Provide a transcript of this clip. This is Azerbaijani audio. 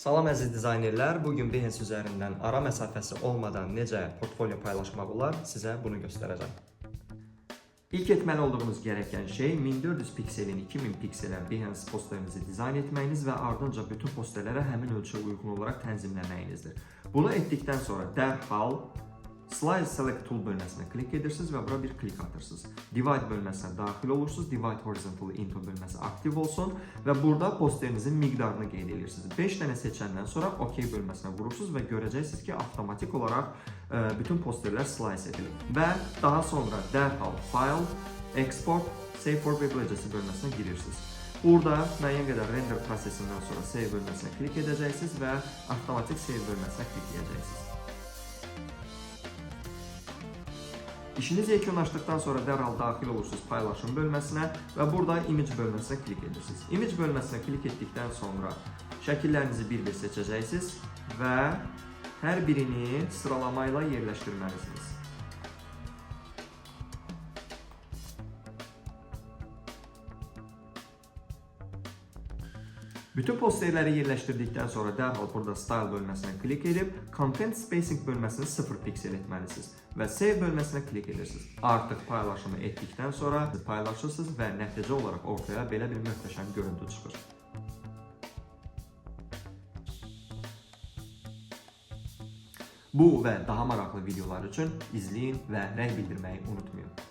Salam əziz dizaynerlər, bugün Behance üzərindən ara məsafəsi olmadan necə portfolio paylaşmaq olar, sizə bunu göstərəcəm. İlk etməli olduğunuz gereken şey 1400 pikselin 2000 pikselə Behance posterinizi dizayn etməyiniz və ardınca bütün posterlərə həmin ölçüyə uyğun olaraq tənzimləməyinizdir. Bunu etdikdən sonra dərhal Slide Select Tool bölməsinə klik edirsiniz və bura bir klik atırsınız. Divide bölməsinə daxil olursunuz. Divide Horizontal Into bölməsi aktiv olsun və burada posterinizin miqdarını qeyd edirsiniz. 5 dənə seçəndən sonra OK bölməsinə vurursunuz və görəcəksiniz ki, avtomatik olaraq bütün posterlər slice edilir. Və daha sonra dərhal File, Export, Save for Web Legends bölməsinə girirsiniz. Burada müəyyən qədər render prosesindən sonra Save bölməsinə klik edəcəksiniz və avtomatik Save bölməsinə klikləyəcəksiniz. İşiniz yekunlaşdıqdan sonra dərhal daxil olursunuz paylaşım bölməsinə və burada image bölməsinə klik edirsiniz. Image bölməsinə klik etdikdən sonra şəkillərinizi bir-bir seçəcəksiniz və hər birini sıralamayla yerləşdirməlisiniz. Bütün posterləri yerləşdirdikdən sonra dərhal burada Style bölməsinə klik edib Content Spacing bölməsini 0 piksel etməlisiniz və Save bölməsinə klik edirsiniz. Artıq paylaşımı etdikdən sonra paylaşırsınız və nəticə olaraq ortaya belə bir möhtəşəm görüntü çıxır. Bu və daha maraqlı videolar üçün izləyin və rəy bildirməyi unutmayın.